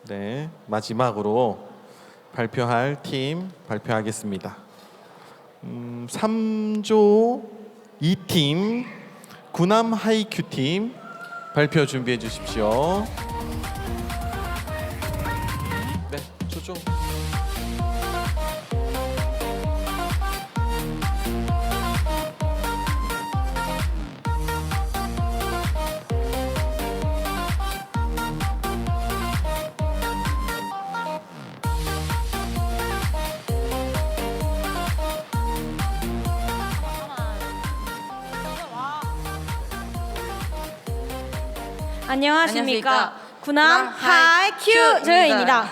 네, 마지막으로 발표할 팀 발표하겠습니다. 3조 2팀 구남 하이큐 팀 발표 준비해 주십시오. 네, 조조. 안녕하십니까. 구남 하이큐 조여입니다.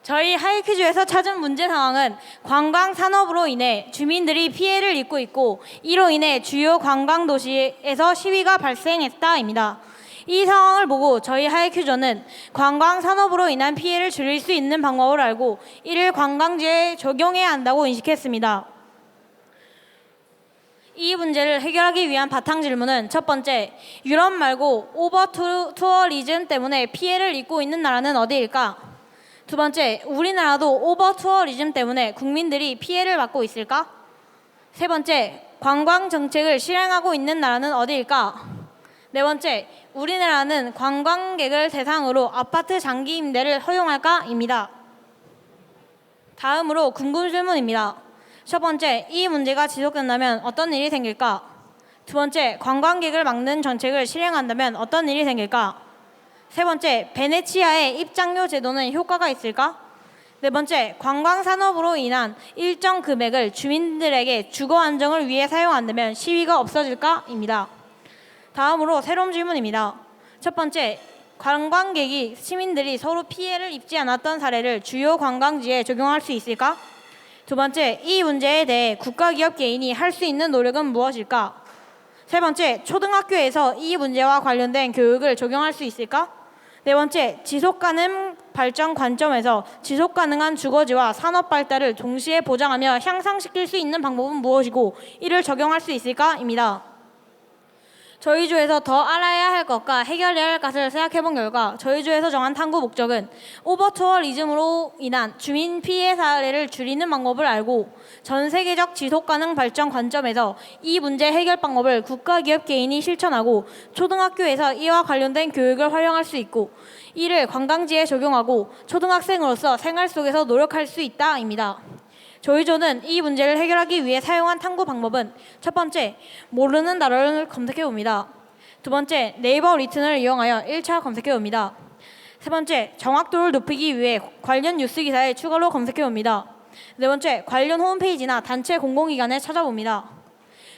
저희 하이큐즈에서 찾은 문제 상황은 관광 산업으로 인해 주민들이 피해를 입고 있고 이로 인해 주요 관광 도시에서 시위가 발생했다입니다. 이 상황을 보고 저희 하이큐즈는 관광 산업으로 인한 피해를 줄일 수 있는 방법을 알고 이를 관광지에 적용해야 한다고 인식했습니다. 이 문제를 해결하기 위한 바탕 질문은 첫 번째, 유럽 말고 오버 투어리즘 때문에 피해를 입고 있는 나라는 어디일까? 두 번째, 우리나라도 오버 투어리즘 때문에 국민들이 피해를 받고 있을까? 세 번째, 관광 정책을 실행하고 있는 나라는 어디일까? 네 번째, 우리나라는 관광객을 대상으로 아파트 장기 임대를 허용할까?입니다. 다음으로 궁금 질문입니다. 첫 번째, 이 문제가 지속된다면 어떤 일이 생길까? 두 번째, 관광객을 막는 정책을 실행한다면 어떤 일이 생길까? 세 번째, 베네치아의 입장료 제도는 효과가 있을까? 네 번째, 관광산업으로 인한 일정 금액을 주민들에게 주거 안정을 위해 사용한다면 시위가 없어질까? 입니다. 다음으로 새로운 질문입니다. 첫 번째, 관광객이 시민들이 서로 피해를 입지 않았던 사례를 주요 관광지에 적용할 수 있을까? 두 번째, 이 문제에 대해 국가 기업 개인이 할 수 있는 노력은 무엇일까? 세 번째, 초등학교에서 이 문제와 관련된 교육을 적용할 수 있을까? 네 번째, 지속가능 발전 관점에서 지속가능한 주거지와 산업 발달을 동시에 보장하며 향상시킬 수 있는 방법은 무엇이고 이를 적용할 수 있을까?입니다. 저희 주에서 더 알아야 할 것과 해결해야 할 것을 생각해본 결과 저희 주에서 정한 탐구 목적은 오버투어리즘으로 인한 주민 피해 사례를 줄이는 방법을 알고 전 세계적 지속가능 발전 관점에서 이 문제 해결 방법을 국가 기업 개인이 실천하고 초등학교에서 이와 관련된 교육을 활용할 수 있고 이를 관광지에 적용하고 초등학생으로서 생활 속에서 노력할 수 있다입니다. 저희 조는 이 문제를 해결하기 위해 사용한 탐구 방법은 첫 번째, 모르는 단어를 검색해봅니다. 두 번째, 네이버 리튼을 이용하여 1차 검색해봅니다. 세 번째, 정확도를 높이기 위해 관련 뉴스 기사에 추가로 검색해봅니다. 네 번째, 관련 홈페이지나 단체 공공기관에 찾아봅니다.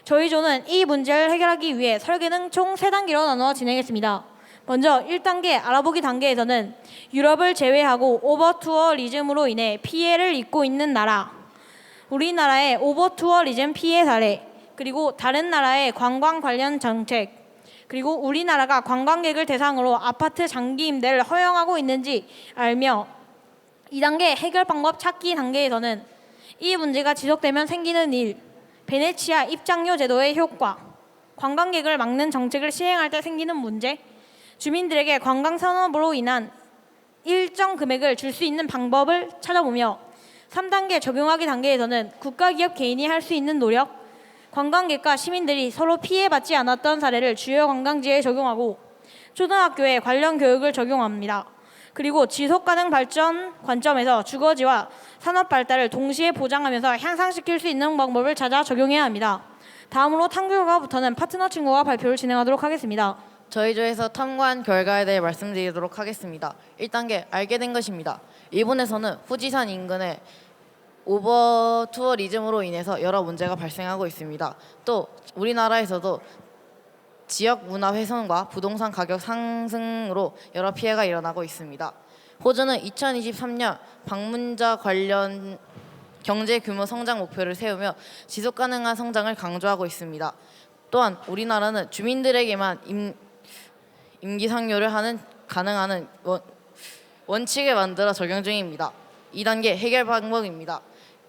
저희 조는 이 문제를 해결하기 위해 설계는 총 3단계로 나누어 진행했습니다. 먼저 1단계 알아보기 단계에서는 유럽을 제외하고 오버투어리즘으로 인해 피해를 입고 있는 나라, 우리나라의 오버투어리즘 피해 사례, 그리고 다른 나라의 관광 관련 정책, 그리고 우리나라가 관광객을 대상으로 아파트 장기 임대를 허용하고 있는지 알며 2단계 해결 방법 찾기 단계에서는 이 문제가 지속되면 생기는 일, 베네치아 입장료 제도의 효과, 관광객을 막는 정책을 시행할 때 생기는 문제, 주민들에게 관광 산업으로 인한 일정 금액을 줄 수 있는 방법을 찾아보며 3단계 적용하기 단계에서는 국가기업 개인이 할 수 있는 노력, 관광객과 시민들이 서로 피해받지 않았던 사례를 주요 관광지에 적용하고 초등학교에 관련 교육을 적용합니다. 그리고 지속가능 발전 관점에서 주거지와 산업 발달을 동시에 보장하면서 향상시킬 수 있는 방법을 찾아 적용해야 합니다. 다음으로 탐구 결과부터는 파트너 친구가 발표를 진행하도록 하겠습니다. 저희 조에서 탐구한 결과에 대해 말씀드리도록 하겠습니다. 1단계 알게 된 것입니다. 일본에서는 후지산 인근에 오버 투어리즘으로 인해서 여러 문제가 발생하고 있습니다. 또 우리나라에서도 지역 문화 훼손과 부동산 가격 상승으로 여러 피해가 일어나고 있습니다. 호주는 2023년 방문자 관련 경제 규모 성장 목표를 세우며 지속 가능한 성장을 강조하고 있습니다. 또한 우리나라는 주민들에게만 임기 상여를 가능한 원칙을 만들어 적용 중입니다. 2단계 해결 방법입니다.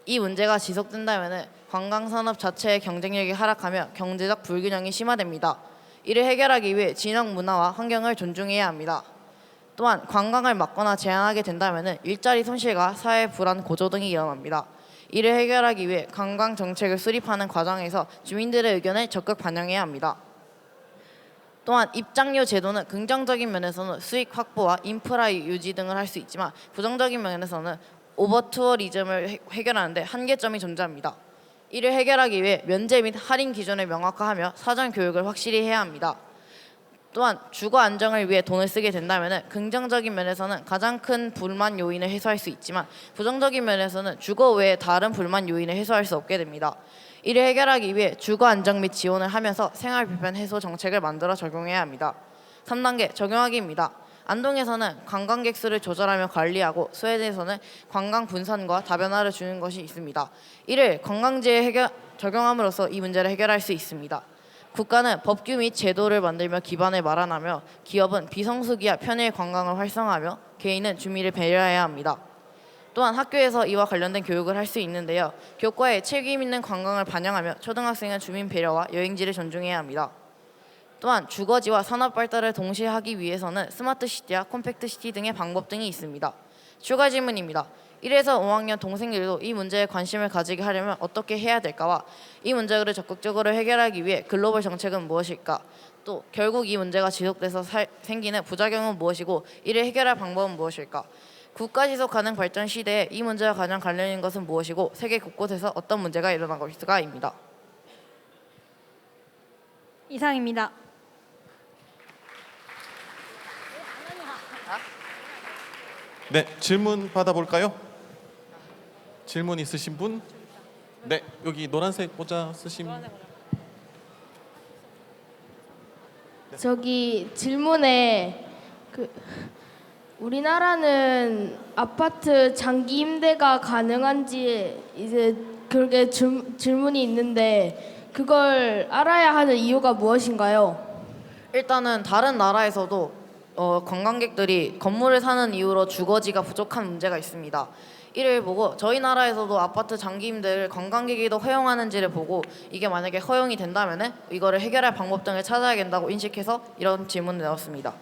이 문제가 지속된다면 관광산업 자체의 경쟁력이 하락하며 경제적 불균형이 심화됩니다. 이를 해결하기 위해 진영 문화와 환경을 존중해야 합니다. 또한 관광을 막거나 제한하게 된다면 일자리 손실과 사회 불안 고조 등이 일어납니다. 이를 해결하기 위해 관광 정책을 수립하는 과정에서 주민들의 의견을 적극 반영해야 합니다. 또한 입장료 제도는 긍정적인 면에서는 수익 확보와 인프라 유지 등을 할 수 있지만 부정적인 면에서는 오버 투어리즘을 해결하는데 한계점이 존재합니다. 이를 해결하기 위해 면제 및 할인 기준을 명확화하며 사전 교육을 확실히 해야 합니다. 또한 주거 안정을 위해 돈을 쓰게 된다면 긍정적인 면에서는 가장 큰 불만 요인을 해소할 수 있지만 부정적인 면에서는 주거 외에 다른 불만 요인을 해소할 수 없게 됩니다. 이를 해결하기 위해 주거 안정 및 지원을 하면서 생활 불편 해소 정책을 만들어 적용해야 합니다. 3단계 적용하기입니다. 안동에서는 관광객 수를 조절하며 관리하고 스웨덴에서는 관광 분산과 다변화를 주는 것이 있습니다. 이를 관광지에 적용함으로써 이 문제를 해결할 수 있습니다. 국가는 법규 및 제도를 만들며 기반을 마련하며 기업은 비성수기와 편의 관광을 활성화하며 개인은 주민을 배려해야 합니다. 또한 학교에서 이와 관련된 교육을 할 수 있는데요. 교과에 책임 있는 관광을 반영하며 초등학생은 주민 배려와 여행지를 존중해야 합니다. 또한 주거지와 산업 발달을 동시에 하기 위해서는 스마트 시티와 컴팩트 시티 등의 방법 등이 있습니다. 추가 질문입니다. 1에서 5학년 동생들도 이 문제에 관심을 가지게 하려면 어떻게 해야 될까와 이 문제를 적극적으로 해결하기 위해 글로벌 정책은 무엇일까? 또 결국 이 문제가 지속돼서 생기는 부작용은 무엇이고 이를 해결할 방법은 무엇일까? 국가 지속 가능 발전 시대에 이 문제와 가장 관련 있는 것은 무엇이고 세계 곳곳에서 어떤 문제가 일어나고 있을까입니다. 이상입니다. 네, 질문 받아볼까요? 질문 있으신 분? 네, 여기 노란색 모자 쓰신 분. 저기 질문에 우리나라는 아파트 장기 임대가 가능한지 이제 그렇게 질문이 있는데 그걸 알아야 하는 이유가 무엇인가요? 일단은 다른 나라에서도 관광객들이 건물을 사는 이유로 주거지가 부족한 문제가 있습니다. 이를 보고 저희 나라에서도 아파트 장기 임대를 관광객이 더 허용하는지를 보고 이게 만약에 허용이 된다면 이거를 해결할 방법 등을 찾아야 된다고 인식해서 이런 질문을 내었습니다.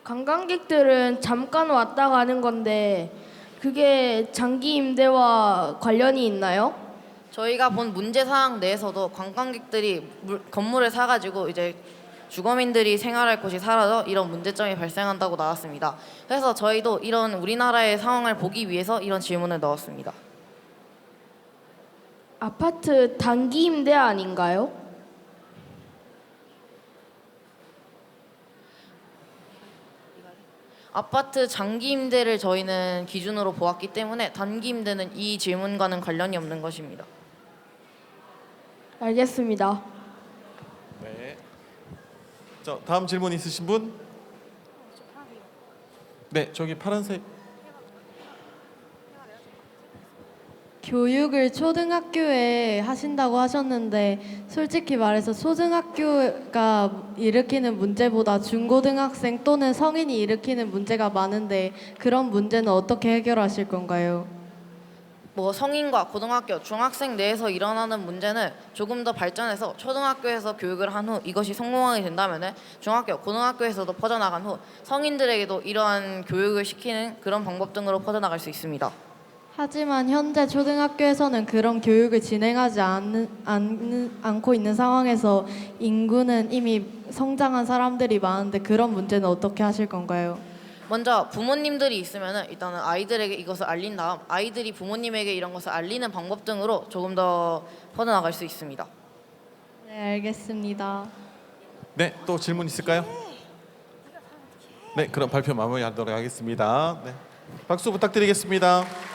관광객들은 잠깐 왔다 가는 건데 그게 장기 임대와 관련이 있나요? 저희가 본 문제 사항 내에서도 관광객들이 건물을 사가지고 이제 주거민들이 생활할 곳이 사라져 이런 문제점이 발생한다고 나왔습니다. 그래서 저희도 이런 우리나라의 상황을 보기 위해서 이런 질문을 넣었습니다. 아파트 단기 임대 아닌가요? 아파트 장기 임대를 저희는 기준으로 보았기 때문에 단기 임대는 이 질문과는 관련이 없는 것입니다. 알겠습니다. 네. 자, 다음 질문 있으신 분? 네, 저기 파란색. 교육을 초등학교에 하신다고 하셨는데 솔직히 말해서 초등학교가 일으키는 문제보다 중고등학생 또는 성인이 일으키는 문제가 많은데 그런 문제는 어떻게 해결하실 건가요? 성인과 고등학교, 중학생 내에서 일어나는 문제는 조금 더 발전해서 초등학교에서 교육을 한 후 이것이 성공하게 된다면 중학교, 고등학교에서도 퍼져나간 후 성인들에게도 이러한 교육을 시키는 그런 방법 등으로 퍼져나갈 수 있습니다. 하지만 현재 초등학교에서는 그런 교육을 진행하지 않고 있는 상황에서 인구는 이미 성장한 사람들이 많은데 그런 문제는 어떻게 하실 건가요? 먼저 부모님들이 있으면 일단은 아이들에게 이것을 알린 다음 아이들이 부모님에게 이런 것을 알리는 방법 등으로 조금 더 퍼져나갈 수 있습니다. 네, 알겠습니다. 네, 또 질문 있을까요? 네, 그럼 발표 마무리하도록 하겠습니다. 네, 박수 부탁드리겠습니다.